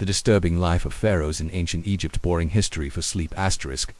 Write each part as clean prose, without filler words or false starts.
The disturbing life of pharaohs in ancient Egypt. Boring history for sleep.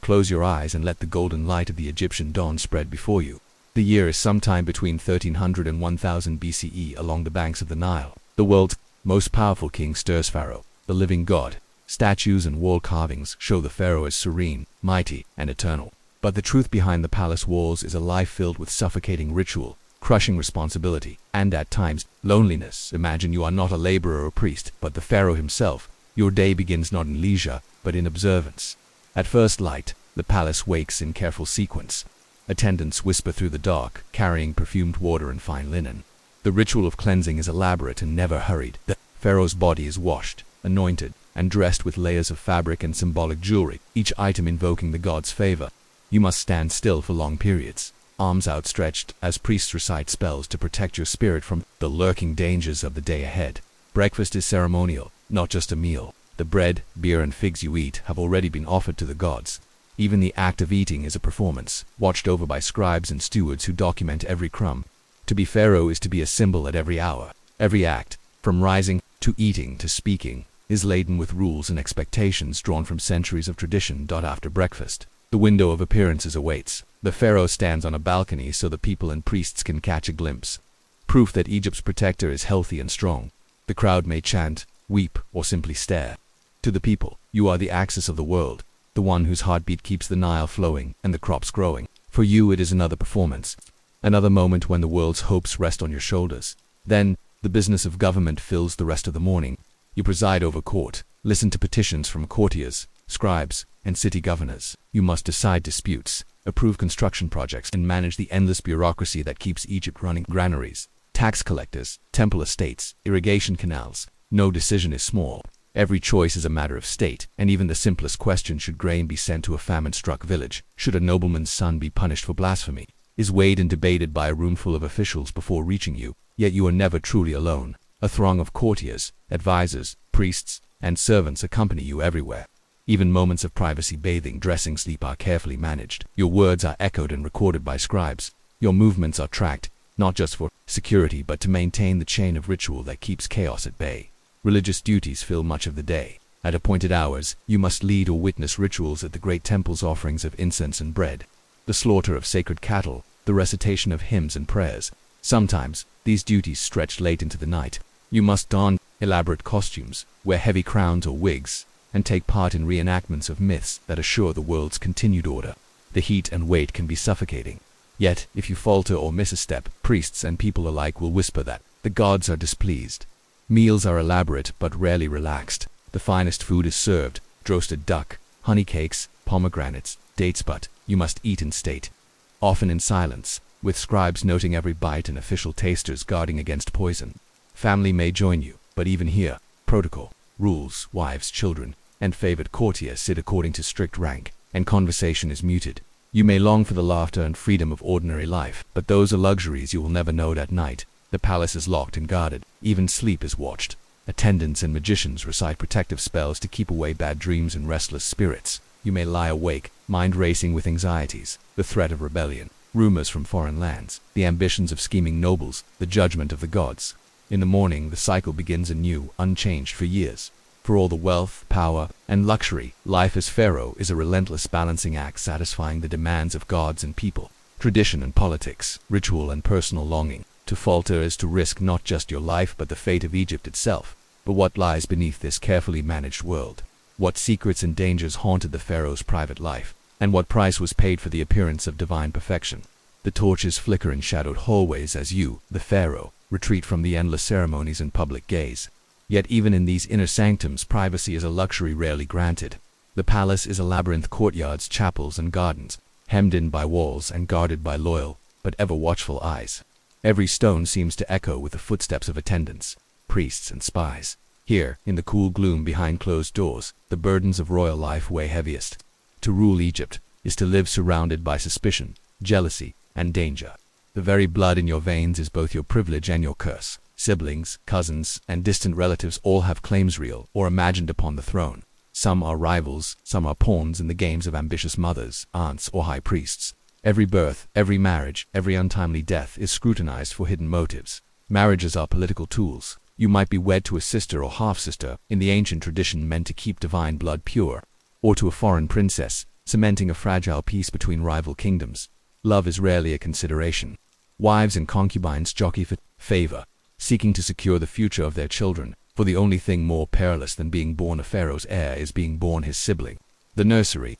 Close your eyes and let the golden light of the Egyptian dawn spread before you. The year is sometime between 1300 and 1000 BCE along the banks of the Nile. The world's most powerful king stirs Pharaoh, the living god. Statues and wall carvings show the pharaoh as serene, mighty, and eternal. But the truth behind the palace walls is a life filled with suffocating ritual, crushing responsibility, and at times, loneliness. Imagine you are not a laborer or priest, but the pharaoh himself. Your day begins not in leisure, but in observance. At first light, the palace wakes in careful sequence. Attendants whisper through the dark, carrying perfumed water and fine linen. The ritual of cleansing is elaborate and never hurried. The pharaoh's body is washed, anointed, and dressed with layers of fabric and symbolic jewelry, each item invoking the god's favor. You must stand still for long periods, arms outstretched as priests recite spells to protect your spirit from the lurking dangers of the day ahead. Breakfast is ceremonial, not just a meal. The bread, beer, and figs you eat have already been offered to the gods. Even the act of eating is a performance, watched over by scribes and stewards who document every crumb. To be pharaoh is to be a symbol at every hour. Every act, from rising to eating to speaking, is laden with rules and expectations drawn from centuries of tradition. After breakfast, the window of appearances awaits. The pharaoh stands on a balcony so the people and priests can catch a glimpse. Proof that Egypt's protector is healthy and strong. The crowd may chant, weep, or simply stare. To the people, you are the axis of the world, the one whose heartbeat keeps the Nile flowing and the crops growing. For you it is another performance, another moment when the world's hopes rest on your shoulders. Then, the business of government fills the rest of the morning. You preside over court, listen to petitions from courtiers, scribes, and city governors. You must decide disputes, approve construction projects, and manage the endless bureaucracy that keeps Egypt running. Granaries, tax collectors, temple estates, irrigation canals. No decision is small. Every choice is a matter of state, and even the simplest question: should grain be sent to a famine-struck village? Should a nobleman's son be punished for blasphemy? Is weighed and debated by a roomful of officials before reaching you. Yet you are never truly alone. A throng of courtiers, advisors, priests, and servants accompany you everywhere. Even moments of privacy, bathing, dressing, sleep are carefully managed. Your words are echoed and recorded by scribes. Your movements are tracked, not just for security but to maintain the chain of ritual that keeps chaos at bay. Religious duties fill much of the day. At appointed hours, you must lead or witness rituals at the great temple's offerings of incense and bread, the slaughter of sacred cattle, the recitation of hymns and prayers. Sometimes, these duties stretch late into the night. You must don elaborate costumes, wear heavy crowns or wigs, and take part in reenactments of myths that assure the world's continued order. The heat and weight can be suffocating. Yet, if you falter or miss a step, priests and people alike will whisper that the gods are displeased. Meals are elaborate but rarely relaxed. The finest food is served: roasted duck, honey cakes, pomegranates, dates, but you must eat in state, often in silence, with scribes noting every bite and official tasters guarding against poison. Family may join you, but even here, protocol, rules, wives, children, and favored courtiers sit according to strict rank, and conversation is muted. You may long for the laughter and freedom of ordinary life, but those are luxuries you will never know. At night, the palace is locked and guarded. Even sleep is watched. Attendants and magicians recite protective spells to keep away bad dreams and restless spirits. You may lie awake, mind racing with anxieties, the threat of rebellion, rumors from foreign lands, the ambitions of scheming nobles, the judgment of the gods. In the morning, the cycle begins anew, unchanged for years. For all the wealth, power, and luxury, life as pharaoh is a relentless balancing act satisfying the demands of gods and people, tradition and politics, ritual and personal longing. To falter is to risk not just your life but the fate of Egypt itself. But what lies beneath this carefully managed world? What secrets and dangers haunted the pharaoh's private life? And what price was paid for the appearance of divine perfection? The torches flicker in shadowed hallways as you, the pharaoh, retreat from the endless ceremonies and public gaze. Yet even in these inner sanctums, privacy is a luxury rarely granted. The palace is a labyrinth: courtyards, chapels, and gardens, hemmed in by walls and guarded by loyal but ever watchful eyes. Every stone seems to echo with the footsteps of attendants, priests, and spies. Here, in the cool gloom behind closed doors, the burdens of royal life weigh heaviest. To rule Egypt is to live surrounded by suspicion, jealousy, and danger. The very blood in your veins is both your privilege and your curse. Siblings, cousins, and distant relatives all have claims, real or imagined, upon the throne. Some are rivals, some are pawns in the games of ambitious mothers, aunts, or high priests. Every birth, every marriage, every untimely death is scrutinized for hidden motives. Marriages are political tools, You might be wed to a sister or half-sister, in the ancient tradition meant to keep divine blood pure, or to a foreign princess, cementing a fragile peace between rival kingdoms. Love is rarely a consideration. Wives and concubines jockey for favor, seeking to secure the future of their children, for the only thing more perilous than being born a pharaoh's heir is being born his sibling. The nursery,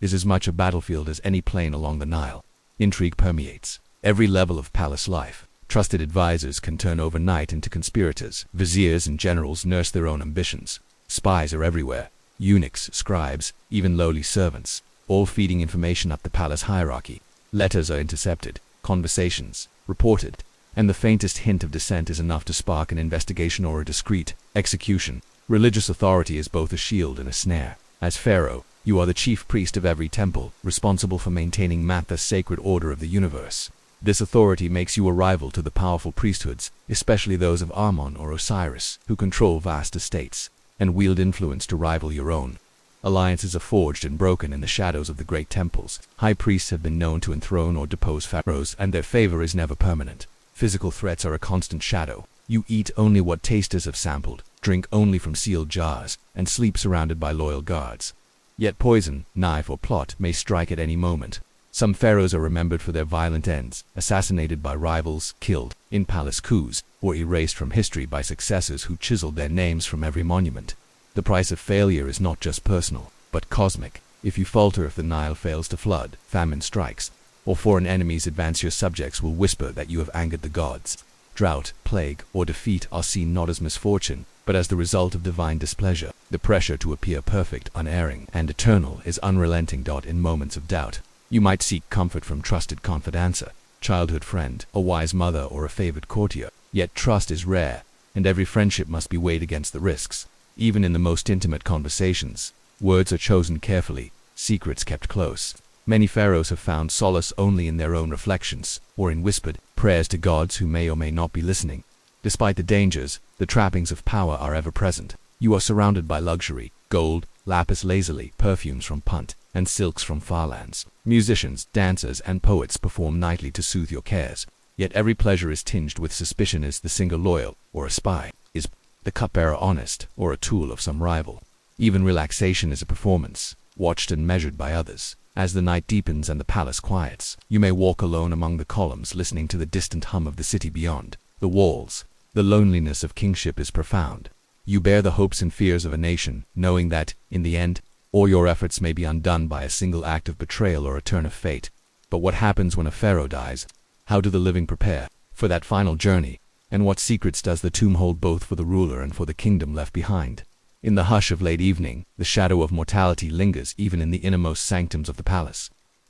is as much a battlefield as any plain along the Nile. Intrigue permeates every level of palace life. Trusted advisors can turn overnight into conspirators. Viziers and generals nurse their own ambitions. Spies are everywhere. Eunuchs, scribes, even lowly servants, all feeding information up the palace hierarchy. Letters are intercepted, conversations reported, and the faintest hint of dissent is enough to spark an investigation or a discreet execution. Religious authority is both a shield and a snare. As Pharaoh, you are the chief priest of every temple, responsible for maintaining the sacred order of the universe. This authority makes you a rival to the powerful priesthoods, especially those of Ammon or Osiris, who control vast estates and wield influence to rival your own. Alliances are forged and broken in the shadows of the great temples. High priests have been known to enthrone or depose pharaohs, and their favor is never permanent. Physical threats are a constant shadow. You eat only what tasters have sampled, drink only from sealed jars, and sleep surrounded by loyal guards. Yet poison, knife, or plot may strike at any moment. Some pharaohs are remembered for their violent ends, assassinated by rivals, killed in palace coups, or erased from history by successors who chiseled their names from every monument. The price of failure is not just personal, but cosmic. If you falter, if the Nile fails to flood, famine strikes, or foreign enemies advance, your subjects will whisper that you have angered the gods. Drought, plague, or defeat are seen not as misfortune, but as the result of divine displeasure. The pressure to appear perfect, unerring, and eternal is unrelenting. In moments of doubt, you might seek comfort from trusted confidant, childhood friend, a wise mother, or a favored courtier. Yet trust is rare, and every friendship must be weighed against the risks. Even in the most intimate conversations, words are chosen carefully, secrets kept close. Many pharaohs have found solace only in their own reflections, or in whispered prayers to gods who may or may not be listening. Despite the dangers, the trappings of power are ever present. You are surrounded by luxury, gold, lapis lazuli, perfumes from Punt, and silks from far lands. Musicians, dancers, and poets perform nightly to soothe your cares. Yet every pleasure is tinged with suspicion. Is the singer loyal, or a spy? Is the cupbearer honest, or a tool of some rival? Even relaxation is a performance, watched and measured by others. As the night deepens and the palace quiets, you may walk alone among the columns, listening to the distant hum of the city beyond the walls. The loneliness of kingship is profound. You bear the hopes and fears of a nation, knowing that, in the end, all your efforts may be undone by a single act of betrayal or a turn of fate. But what happens when a pharaoh dies? How do the living prepare for that final journey? And what secrets does the tomb hold, both for the ruler and for the kingdom left behind? In the hush of late evening, the shadow of mortality lingers even in the innermost sanctums of the palace.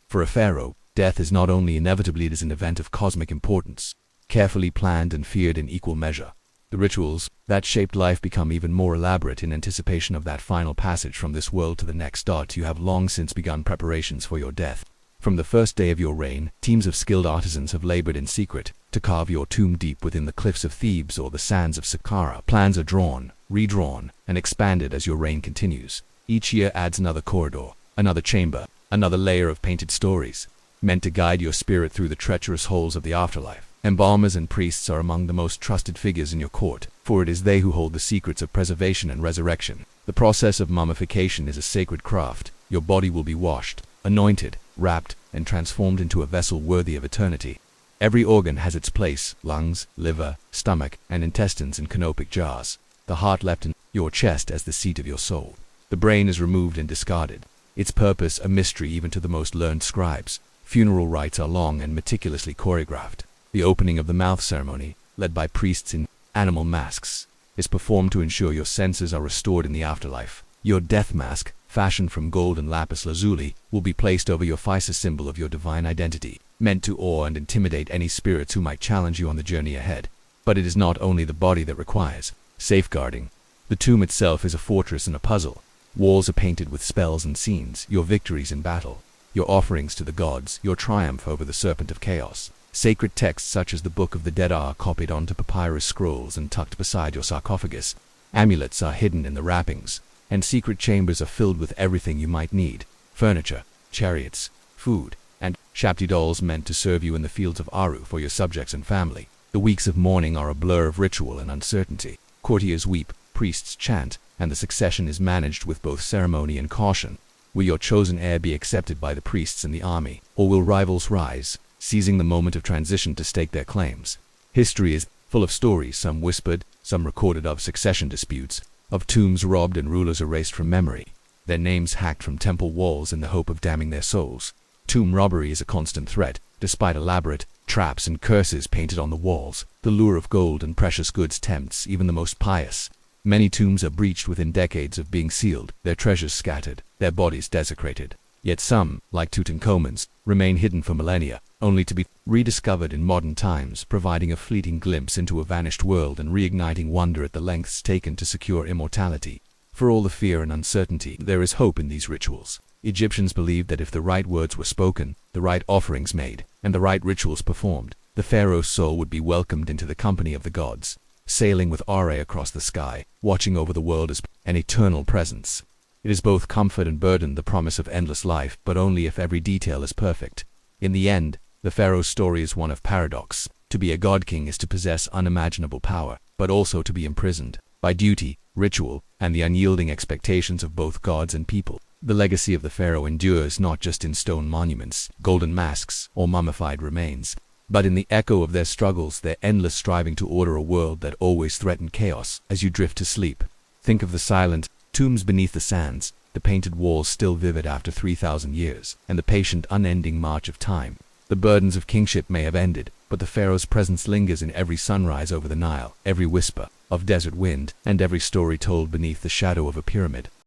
For a pharaoh, death is not only inevitable, it is an event of cosmic importance, carefully planned and feared in equal measure. The rituals that shaped life become even more elaborate in anticipation of that final passage from this world to the next. You have long since begun preparations for your death. From the first day of your reign, teams of skilled artisans have labored in secret to carve your tomb deep within the cliffs of Thebes or the sands of Saqqara. Plans are drawn, redrawn, and expanded as your reign continues. Each year adds another corridor, another chamber, another layer of painted stories, meant to guide your spirit through the treacherous holes of the afterlife. Embalmers and priests are among the most trusted figures in your court, for it is they who hold the secrets of preservation and resurrection. The process of mummification is a sacred craft. Your body will be washed, anointed, wrapped, and transformed into a vessel worthy of eternity. Every organ has its place: lungs, liver, stomach, and intestines in canopic jars. The heart left in your chest as the seat of your soul. The brain is removed and discarded, its purpose a mystery even to the most learned scribes. Funeral rites are long and meticulously choreographed. The opening of the mouth ceremony, led by priests in animal masks, is performed to ensure your senses are restored in the afterlife. Your death mask, fashioned from gold and lapis lazuli, will be placed over your face, a symbol of your divine identity, meant to awe and intimidate any spirits who might challenge you on the journey ahead. But it is not only the body that requires safeguarding. The tomb itself is a fortress and a puzzle. Walls are painted with spells and scenes, your victories in battle, your offerings to the gods, your triumph over the serpent of chaos. Sacred texts such as the Book of the Dead are copied onto papyrus scrolls and tucked beside your sarcophagus. Amulets are hidden in the wrappings, and secret chambers are filled with everything you might need: furniture, chariots, food, and Shapti dolls meant to serve you in the fields of Aru for your subjects and family. The weeks of mourning are a blur of ritual and uncertainty. Courtiers weep, priests chant, and the succession is managed with both ceremony and caution. Will your chosen heir be accepted by the priests and the army, or will rivals rise, seizing the moment of transition to stake their claims? History is full of stories, some whispered, some recorded, of succession disputes, of tombs robbed and rulers erased from memory, their names hacked from temple walls in the hope of damning their souls. Tomb robbery is a constant threat, despite elaborate traps and curses painted on the walls. The lure of gold and precious goods tempts even the most pious. Many tombs are breached within decades of being sealed, their treasures scattered, their bodies desecrated. Yet some, like Tutankhamun's, remain hidden for millennia, only to be rediscovered in modern times, providing a fleeting glimpse into a vanished world and reigniting wonder at the lengths taken to secure immortality. For all the fear and uncertainty, there is hope in these rituals. Egyptians believed that if the right words were spoken, the right offerings made, and the right rituals performed, the pharaoh's soul would be welcomed into the company of the gods, sailing with Ra across the sky, watching over the world as an eternal presence. It is both comfort and burden, the promise of endless life, but only if every detail is perfect. In the end, the pharaoh's story is one of paradox. To be a god-king is to possess unimaginable power, but also to be imprisoned by duty, ritual, and the unyielding expectations of both gods and people. The legacy of the pharaoh endures not just in stone monuments, golden masks, or mummified remains, but in the echo of their struggles, their endless striving to order a world that always threatened chaos. As you drift to sleep, think of the silent tombs beneath the sands, the painted walls still vivid after 3,000 years, and the patient, unending march of time. The burdens of kingship may have ended, but the pharaoh's presence lingers in every sunrise over the Nile, every whisper of desert wind, and every story told beneath the shadow of a pyramid.